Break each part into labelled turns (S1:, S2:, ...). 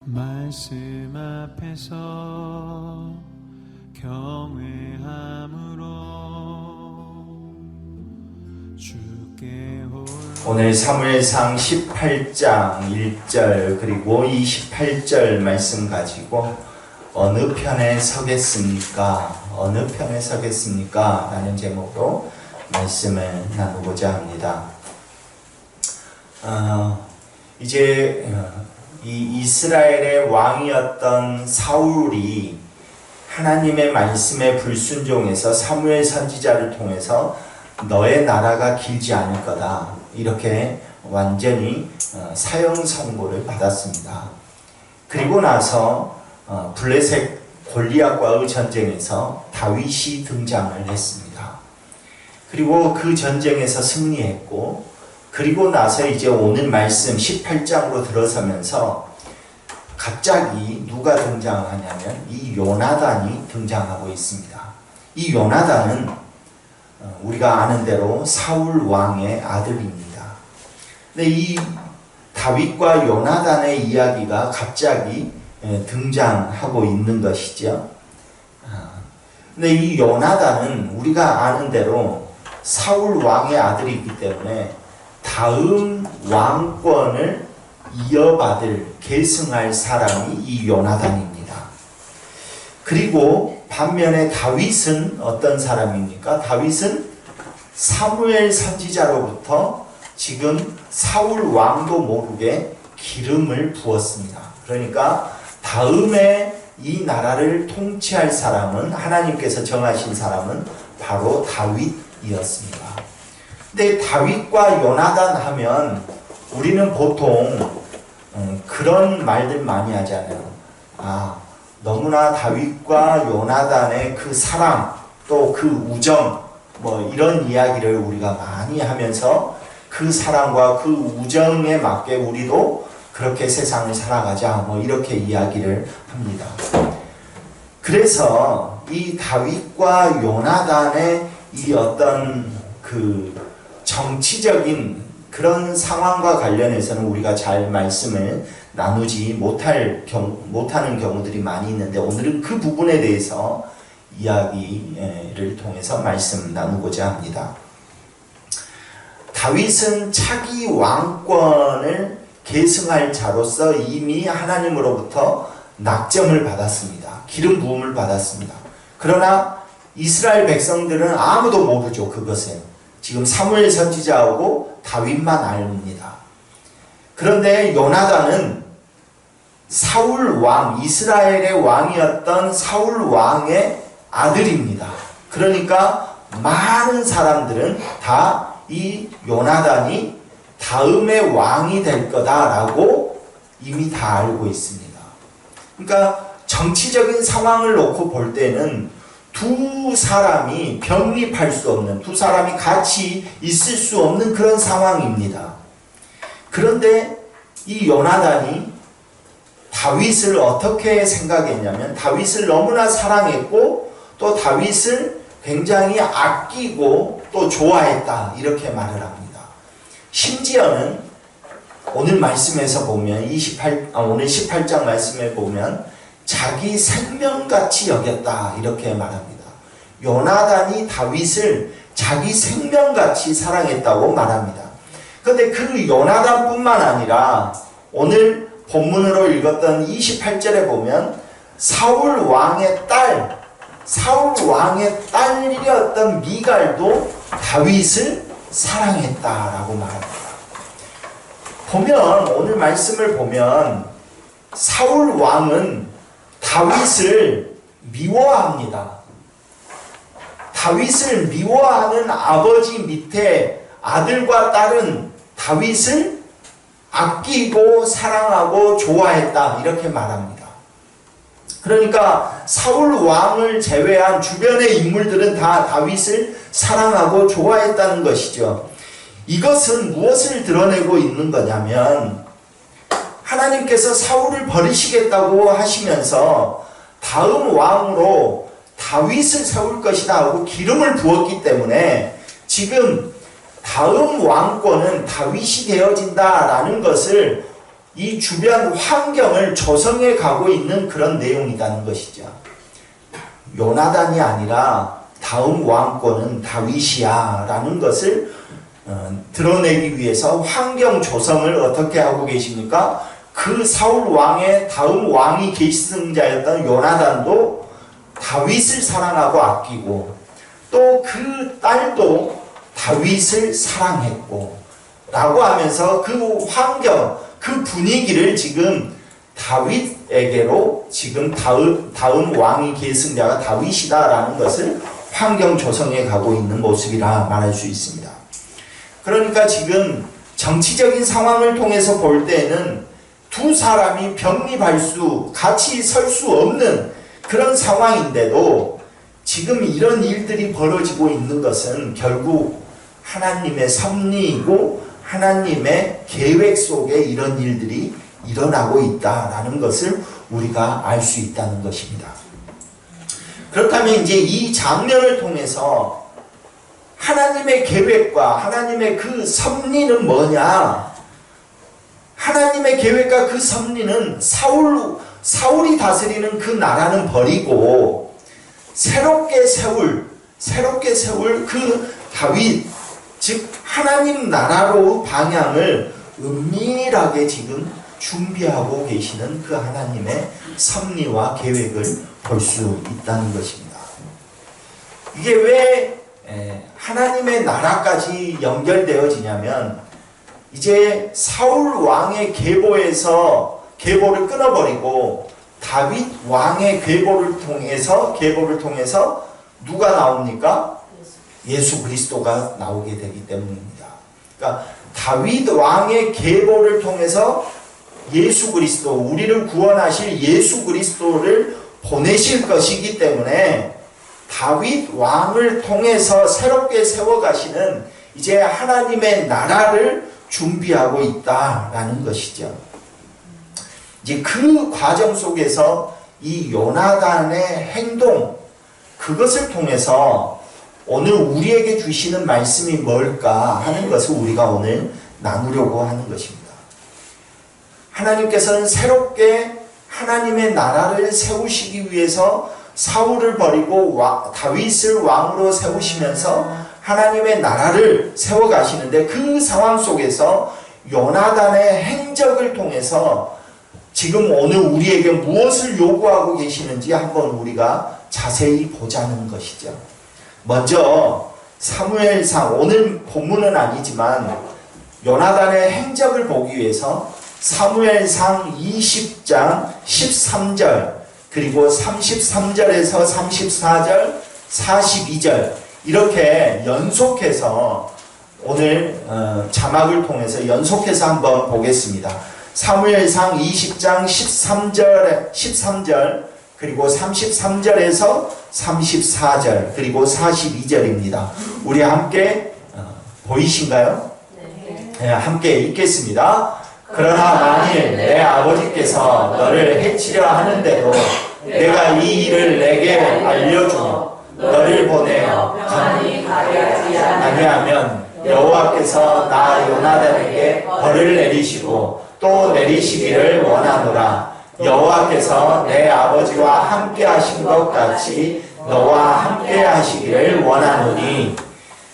S1: 말씀 앞에서 경외함으로 주께
S2: 오늘 사무엘상 18장 1절 그리고 28절 말씀 가지고 어느 편에 서겠습니까? 어느 편에 서겠습니까? 라는 제목으로 말씀을 나누고자 합니다. 이제 이 이스라엘의 왕이었던 사울이 하나님의 말씀에 불순종해서 사무엘 선지자를 통해서 너의 나라가 길지 않을 거다, 이렇게 완전히 사형 선고를 받았습니다. 그리고 나서 블레셋 골리앗과의 전쟁에서 다윗이 등장을 했습니다. 그리고 그 전쟁에서 승리했고, 그리고 나서 이제 오늘 말씀 18장으로 들어서면서 갑자기 누가 등장하냐면 이 요나단이 등장하고 있습니다. 이 요나단은 우리가 아는 대로 사울 왕의 아들입니다. 근데 이 다윗과 요나단의 이야기가 갑자기 등장하고 있는 것이죠. 근데 이 요나단은 우리가 아는 대로 사울 왕의 아들이기 때문에 다음 왕권을 이어받을, 계승할 사람이 이 요나단입니다. 그리고 반면에 다윗은 어떤 사람입니까? 다윗은 사무엘 선지자로부터 지금 사울 왕도 모르게 기름을 부었습니다. 그러니까 다음에 이 나라를 통치할 사람은, 하나님께서 정하신 사람은 바로 다윗이었습니다. 근데 다윗과 요나단 하면 우리는 보통 그런 말들 많이 하잖아요. 너무나 다윗과 요나단의 그 사랑, 또 그 우정, 이런 이야기를 우리가 많이 하면서 그 사랑과 그 우정에 맞게 우리도 그렇게 세상을 살아가자, 이렇게 이야기를 합니다. 그래서 이 다윗과 요나단의 이 어떤 그 정치적인 그런 상황과 관련해서는 우리가 잘 말씀을 나누지 못하는 경우들이 많이 있는데, 오늘은 그 부분에 대해서 이야기를 통해서 말씀 나누고자 합니다. 다윗은 차기 왕권을 계승할 자로서 이미 하나님으로부터 낙점을 받았습니다. 기름 부음을 받았습니다. 그러나 이스라엘 백성들은 아무도 모르죠, 그것을. 지금 사무엘 선지자하고 다윗만 압니다. 그런데 요나단은 사울 왕, 이스라엘의 왕이었던 사울 왕의 아들입니다. 그러니까 많은 사람들은 다 이 요나단이 다음의 왕이 될 거다라고 이미 다 알고 있습니다. 그러니까 정치적인 상황을 놓고 볼 때는 두 사람이 병립할 수 없는, 두 사람이 같이 있을 수 없는 그런 상황입니다. 그런데 이 요나단이 다윗을 어떻게 생각했냐면, 다윗을 너무나 사랑했고 또 다윗을 굉장히 아끼고 또 좋아했다, 이렇게 말을 합니다. 심지어는 오늘 말씀에서 보면 오늘 18장 말씀에 보면 자기 생명같이 여겼다, 이렇게 말합니다. 요나단이 다윗을 자기 생명같이 사랑했다고 말합니다. 그런데 그 요나단뿐만 아니라 오늘 본문으로 읽었던 28절에 보면 사울 왕의 딸이었던 미갈도 다윗을 사랑했다라고 말합니다. 오늘 말씀을 보면 사울 왕은 다윗을 미워합니다. 다윗을 미워하는 아버지 밑에 아들과 딸은 다윗을 아끼고 사랑하고 좋아했다, 이렇게 말합니다. 그러니까 사울 왕을 제외한 주변의 인물들은 다 다윗을 사랑하고 좋아했다는 것이죠. 이것은 무엇을 드러내고 있는 거냐면, 하나님께서 사울을 버리시겠다고 하시면서 다음 왕으로 다윗을 세울 것이다 하고 기름을 부었기 때문에 지금 다음 왕권은 다윗이 되어진다라는 것을 이 주변 환경을 조성해 가고 있는 그런 내용이라는 것이죠. 요나단이 아니라 다음 왕권은 다윗이야 라는 것을 드러내기 위해서 환경 조성을 어떻게 하고 계십니까? 그 사울 왕의 다음 왕이 계승자였던 요나단도 다윗을 사랑하고 아끼고 또 그 딸도 다윗을 사랑했고 라고 하면서 그 환경, 그 분위기를 지금 다윗에게로 지금 다음 왕이 계승자가 다윗이다라는 것을 환경 조성해 가고 있는 모습이라 말할 수 있습니다. 그러니까 지금 정치적인 상황을 통해서 볼 때에는 두 사람이 같이 설 수 없는 그런 상황인데도 지금 이런 일들이 벌어지고 있는 것은 결국 하나님의 섭리이고 하나님의 계획 속에 이런 일들이 일어나고 있다라는 것을 우리가 알 수 있다는 것입니다. 그렇다면 이제 이 장면을 통해서 하나님의 계획과 하나님의 그 섭리는 뭐냐? 하나님의 계획과 그 섭리는 사울이 다스리는 그 나라는 버리고 새롭게 세울 그 다윗, 즉 하나님 나라로 방향을 은밀하게 지금 준비하고 계시는 그 하나님의 섭리와 계획을 볼 수 있다는 것입니다. 이게 왜 하나님의 나라까지 연결되어지냐면 이제 사울 왕의 계보를 끊어버리고 다윗 왕의 계보를 통해서 누가 나옵니까? 예수 그리스도가 나오게 되기 때문입니다. 그러니까 다윗 왕의 계보를 통해서 예수 그리스도, 우리를 구원하실 예수 그리스도를 보내실 것이기 때문에 다윗 왕을 통해서 새롭게 세워가시는 이제 하나님의 나라를 준비하고 있다라는 것이죠. 이제 그 과정 속에서 이 요나단의 행동, 그것을 통해서 오늘 우리에게 주시는 말씀이 뭘까 하는 것을 우리가 오늘 나누려고 하는 것입니다. 하나님께서는 새롭게 하나님의 나라를 세우시기 위해서 사울을 버리고 다윗을 왕으로 세우시면서 하나님의 나라를 세워가시는데 그 상황 속에서 요나단의 행적을 통해서 지금 오늘 우리에게 무엇을 요구하고 계시는지 한번 우리가 자세히 보자는 것이죠. 먼저 사무엘상, 오늘 본문은 아니지만 요나단의 행적을 보기 위해서 사무엘상 20장 13절 그리고 33절에서 34절 42절 이렇게 연속해서 오늘 자막을 통해서 연속해서 한번 보겠습니다. 사무엘상 20장 13절 그리고 33절에서 34절 그리고 42절입니다. 우리 함께 보이신가요? 네, 함께 읽겠습니다. 그러나 만일 내 아버지께서 너를 해치려 하는데도 내가 이 일을 내게 알려주며 너를 보내어 가만히 가리하지 아니하면 여호와께서 나 요나단에게 벌을 내리시고 또 내리시기를 원하노라. 여호와께서 내 아버지와 함께 하신 것 같이 너와 함께 하시기를 원하노니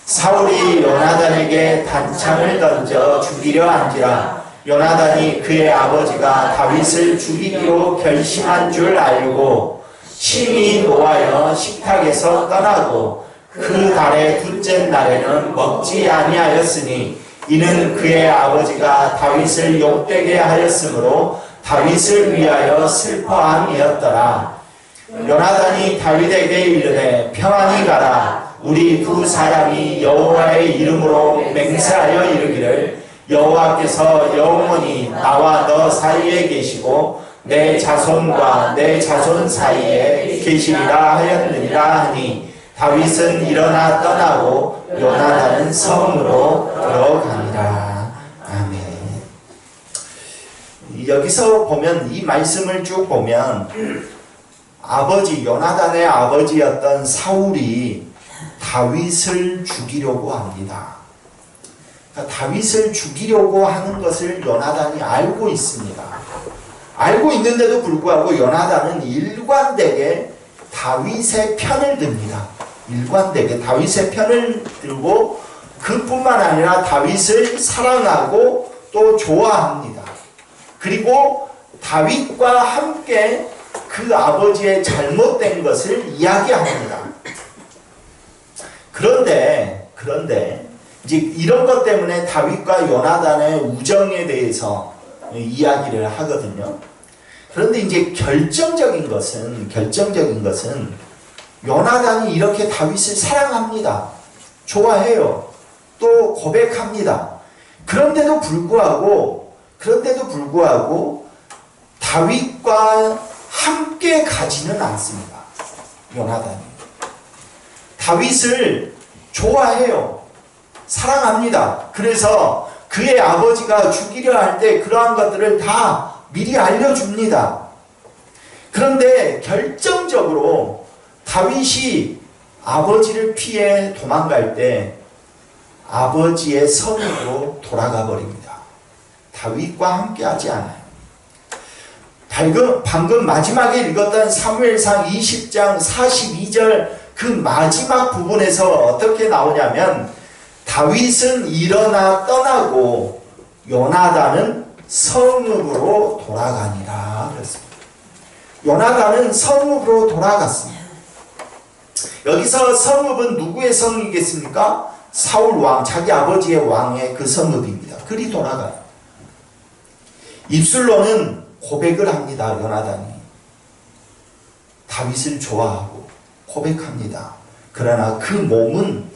S2: 사울이 요나단에게 단창을 던져 죽이려 한지라. 요나단이 그의 아버지가 다윗을 죽이기로 결심한 줄 알고 심히 노하여 식탁에서 떠나고 그 달의 둘째 날에는 먹지 아니하였으니 이는 그의 아버지가 다윗을 욕되게 하였으므로 다윗을 위하여 슬퍼함이었더라. 요나단이 다윗에게 이르되 평안히 가라. 우리 두 사람이 여호와의 이름으로 맹세하여 이르기를 여호와께서 영원히 나와 너 사이에 계시고 내 자손과 내 자손 사이에 계시리라 하였느니라 하니 다윗은 일어나 떠나고 요나단은 성으로 들어가니라. 아멘. 여기서 보면 이 말씀을 쭉 보면 요나단의 아버지였던 사울이 다윗을 죽이려고 합니다. 그러니까 다윗을 죽이려고 하는 것을 요나단이 알고 있습니다. 알고 있는데도 불구하고 요나단은 일관되게 다윗의 편을 듭니다. 일관되게 다윗의 편을 들고 그뿐만 아니라 다윗을 사랑하고 또 좋아합니다. 그리고 다윗과 함께 그 아버지의 잘못된 것을 이야기합니다. 그런데 이제 이런 것 때문에 다윗과 요나단의 우정에 대해서 이야기를 하거든요. 그런데 이제 결정적인 것은 요나단이 이렇게 다윗을 사랑합니다. 좋아해요. 또 고백합니다. 그런데도 불구하고 다윗과 함께 가지는 않습니다. 요나단이. 다윗을 좋아해요. 사랑합니다. 그래서 그의 아버지가 죽이려 할 때 그러한 것들을 다 미리 알려줍니다. 그런데 결정적으로 다윗이 아버지를 피해 도망갈 때 아버지의 성읍으로 돌아가 버립니다. 다윗과 함께 하지 않아요. 방금 마지막에 읽었던 사무엘상 20장 42절 그 마지막 부분에서 어떻게 나오냐면 다윗은 일어나 떠나고 요나단은 성읍으로 돌아가니라 그랬습니다. 요나단은 성읍으로 돌아갔습니다. 여기서 성읍은 누구의 성이겠습니까? 사울 왕, 자기 아버지의 왕의 그 성읍입니다. 그리 돌아가요. 입술로는 고백을 합니다. 요나단이 다윗을 좋아하고 고백합니다. 그러나 그 몸은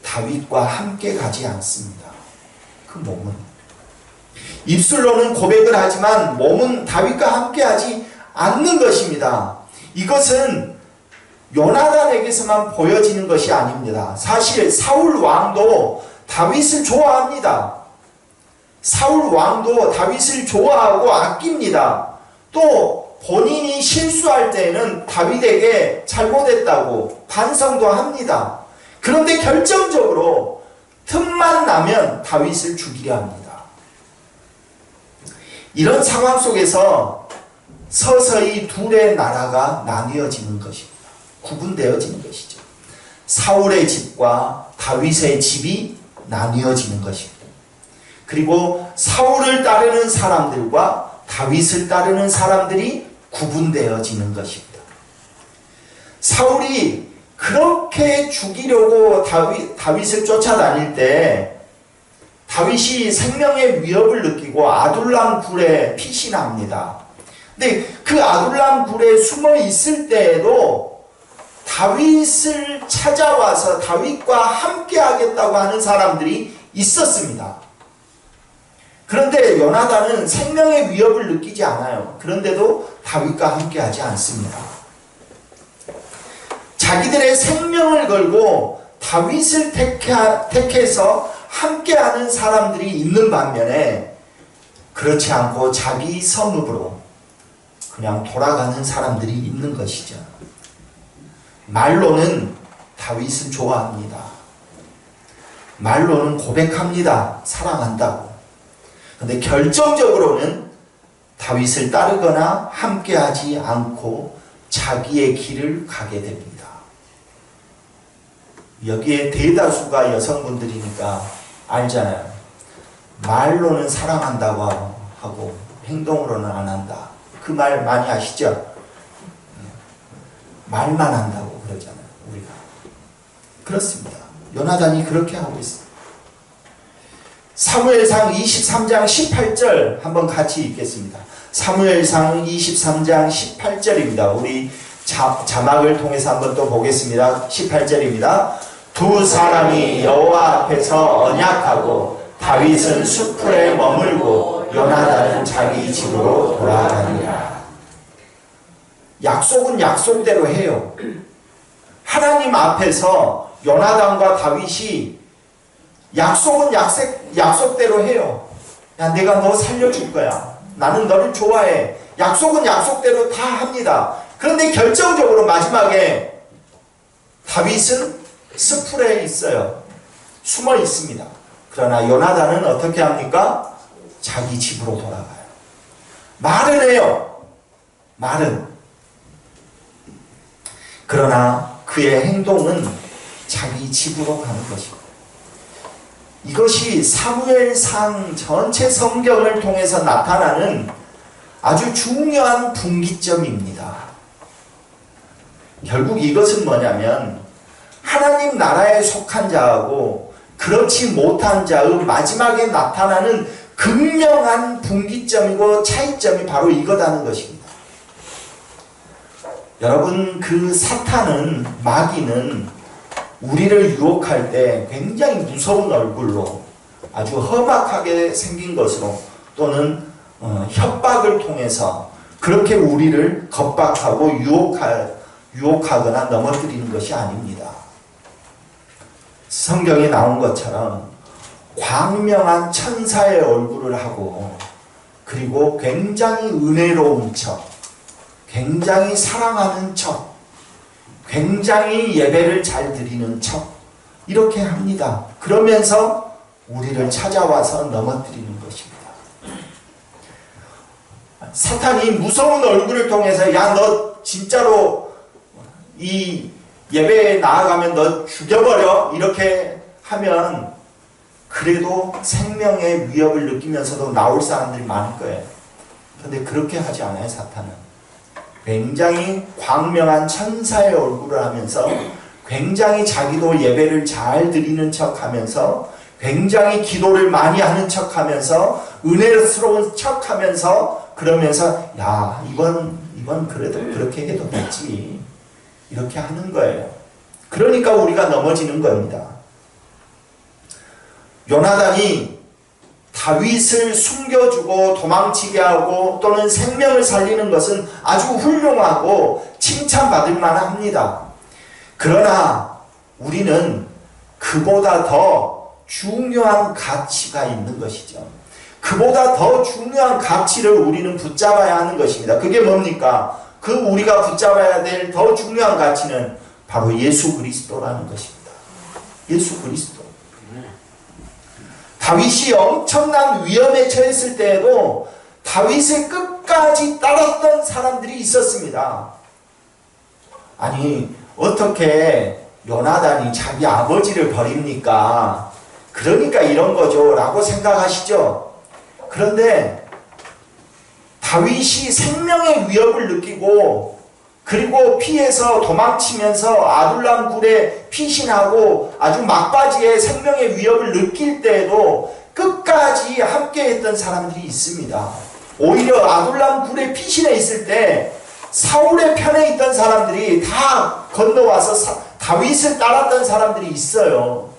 S2: 다윗과 함께 가지 않습니다. 그 몸은 입술로는 고백을 하지만 몸은 다윗과 함께 하지 않는 것입니다. 이것은 요나단에게서만 보여지는 것이 아닙니다. 사실 사울 왕도 다윗을 좋아합니다. 사울 왕도 다윗을 좋아하고 아낍니다. 또 본인이 실수할 때에는 다윗에게 잘못했다고 반성도 합니다. 그런데 결정적으로 틈만 나면 다윗을 죽이려 합니다. 이런 상황 속에서 서서히 둘의 나라가 나뉘어지는 것입니다. 구분되어지는 것이죠. 사울의 집과 다윗의 집이 나뉘어지는 것입니다. 그리고 사울을 따르는 사람들과 다윗을 따르는 사람들이 구분되어지는 것입니다. 사울이 그렇게 죽이려고 다윗을 쫓아다닐 때 다윗이 생명의 위협을 느끼고 아둘람 굴에 피신합니다. 근데 그 아둘람 굴에 숨어 있을 때에도 다윗을 찾아와서 다윗과 함께 하겠다고 하는 사람들이 있었습니다. 그런데 요나단은 생명의 위협을 느끼지 않아요. 그런데도 다윗과 함께 하지 않습니다. 자기들의 생명을 걸고 다윗을 택해서 함께하는 사람들이 있는 반면에 그렇지 않고 자기 성읍으로 그냥 돌아가는 사람들이 있는 것이죠. 말로는 다윗을 좋아합니다. 말로는 고백합니다. 사랑한다고. 그런데 결정적으로는 다윗을 따르거나 함께하지 않고 자기의 길을 가게 됩니다. 여기에 대다수가 여성분들이니까 알잖아요. 말로는 사랑한다고 하고 행동으로는 안 한다. 그 말 많이 아시죠? 말만 한다고 그러잖아요. 우리가. 그렇습니다. 요나단이 그렇게 하고 있습니다. 사무엘상 23장 18절 한번 같이 읽겠습니다. 사무엘상 23장 18절입니다. 우리 자막을 통해서 한번 또 보겠습니다. 18절입니다. 두 사람이 여호와 앞에서 언약하고 다윗은 숲풀에 머물고 요나단은 자기 집으로 돌아가니라. 약속은 약속대로 해요. 하나님 앞에서 요나단과 다윗이 약속은 약속대로 해요. 야, 내가 너 살려줄 거야. 나는 너를 좋아해. 약속은 약속대로 다 합니다. 그런데 결정적으로 마지막에 다윗은 숲풀에 있어요. 숨어 있습니다. 그러나 요나단은 어떻게 합니까? 자기 집으로 돌아가요. 말은 해요. 말은. 그러나 그의 행동은 자기 집으로 가는 것입니다. 이것이 사무엘상 전체 성경을 통해서 나타나는 아주 중요한 분기점입니다. 결국 이것은 뭐냐면 하나님 나라에 속한 자하고 그렇지 못한 자의 마지막에 나타나는 극명한 분기점이고 차이점이 바로 이거다는 것입니다. 여러분, 그 사탄은, 마귀는 우리를 유혹할 때 굉장히 무서운 얼굴로 아주 험악하게 생긴 것으로 또는 협박을 통해서 그렇게 우리를 겁박하고 유혹하거나 넘어뜨리는 것이 아닙니다. 성경에 나온 것처럼 광명한 천사의 얼굴을 하고 그리고 굉장히 은혜로운 척, 굉장히 사랑하는 척, 굉장히 예배를 잘 드리는 척 이렇게 합니다. 그러면서 우리를 찾아와서 넘어뜨리는 것입니다. 사탄이 무서운 얼굴을 통해서 야, 너 진짜로 이 예배에 나아가면 너 죽여버려 이렇게 하면 그래도 생명의 위협을 느끼면서도 나올 사람들이 많을 거예요. 그런데 그렇게 하지 않아요. 사탄은 굉장히 광명한 천사의 얼굴을 하면서 굉장히 자기도 예배를 잘 드리는 척하면서 굉장히 기도를 많이 하는 척하면서 은혜스러운 척하면서 그러면서 야, 이번 그래도 그렇게 해도 되지 이렇게 하는 거예요. 그러니까 우리가 넘어지는 겁니다. 요나단이 다윗을 숨겨주고 도망치게 하고 또는 생명을 살리는 것은 아주 훌륭하고 칭찬받을 만합니다. 그러나 우리는 그보다 더 중요한 가치가 있는 것이죠. 그보다 더 중요한 가치를 우리는 붙잡아야 하는 것입니다. 그게 뭡니까? 그 우리가 붙잡아야 될 더 중요한 가치는 바로 예수 그리스도라는 것입니다. 예수 그리스도. 다윗이 엄청난 위험에 처했을 때에도 다윗을 끝까지 따랐던 사람들이 있었습니다. 아니, 어떻게 요나단이 자기 아버지를 버립니까? 그러니까 이런 거죠 라고 생각하시죠. 그런데 다윗이 생명의 위협을 느끼고 그리고 피해서 도망치면서 아둘람 굴에 피신하고 아주 막바지에 생명의 위협을 느낄 때에도 끝까지 함께했던 사람들이 있습니다. 오히려 아둘람 굴에 피신해 있을 때 사울의 편에 있던 사람들이 다 건너와서 다윗을 따랐던 사람들이 있어요.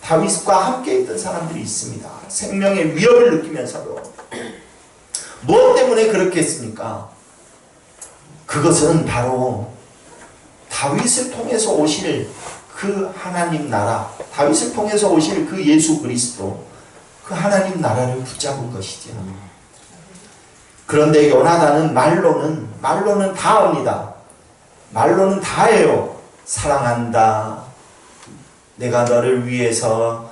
S2: 다윗과 함께 있던 사람들이 있습니다. 생명의 위협을 느끼면서도. 무엇 때문에 그렇게 했습니까? 그것은 바로 다윗을 통해서 오실 그 하나님 나라, 다윗을 통해서 오실 그 예수 그리스도, 그 하나님 나라를 붙잡은 것이죠. 그런데 요나단은 말로는 다 합니다. 말로는 다 해요. 사랑한다. 내가 너를 위해서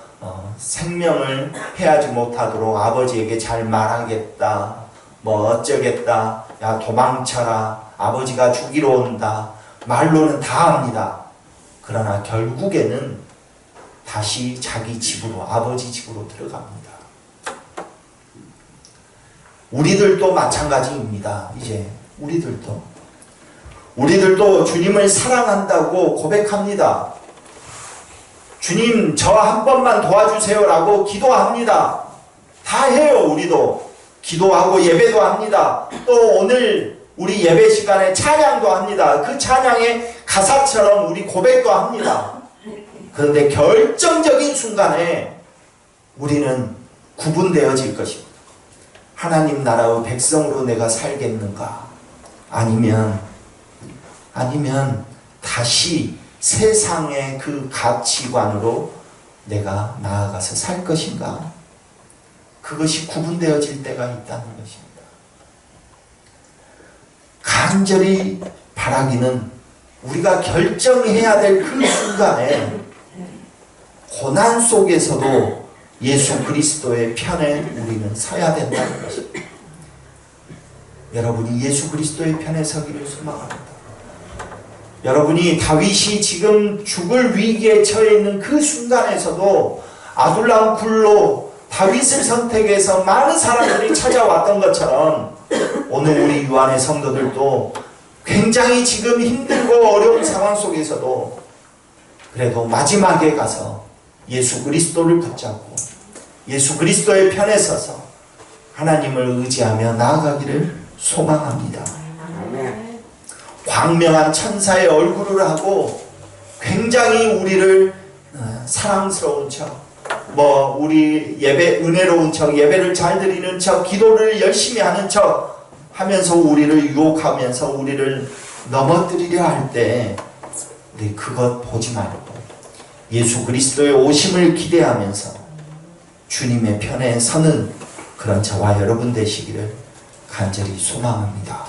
S2: 생명을 해하지 못하도록 아버지에게 잘 말하겠다. 뭐 어쩌겠다. 야, 도망쳐라. 아버지가 죽이러 온다. 말로는 다 합니다. 그러나 결국에는 다시 자기 집으로, 아버지 집으로 들어갑니다. 우리들도 마찬가지입니다. 이제 우리들도 주님을 사랑한다고 고백합니다. 주님, 저 한 번만 도와주세요 라고 기도합니다. 다 해요. 우리도 기도하고 예배도 합니다. 또 오늘 우리 예배 시간에 찬양도 합니다. 그 찬양의 가사처럼 우리 고백도 합니다. 그런데 결정적인 순간에 우리는 구분되어질 것입니다. 하나님 나라의 백성으로 내가 살겠는가? 아니면 다시 세상의 그 가치관으로 내가 나아가서 살 것인가? 그것이 구분되어질 때가 있다는 것입니다. 간절히 바라기는 우리가 결정해야 될 그 순간에 고난 속에서도 예수 그리스도의 편에 우리는 서야 된다는 것입니다. 여러분이 예수 그리스도의 편에 서기를 소망합니다. 여러분이 다윗이 지금 죽을 위기에 처해 있는 그 순간에서도 아둘람 굴로 다윗을 선택해서 많은 사람들이 찾아왔던 것처럼 오늘 우리 유한의 성도들도 굉장히 지금 힘들고 어려운 상황 속에서도 그래도 마지막에 가서 예수 그리스도를 붙잡고 예수 그리스도의 편에 서서 하나님을 의지하며 나아가기를 소망합니다. 광명한 천사의 얼굴을 하고 굉장히 우리를 사랑스러운 척, 우리 예배 은혜로운 척, 예배를 잘 드리는 척, 기도를 열심히 하는 척 하면서 우리를 유혹하면서 우리를 넘어뜨리려 할 때 우리 그것 보지 말고 예수 그리스도의 오심을 기대하면서 주님의 편에 서는 그런 저와 여러분 되시기를 간절히 소망합니다.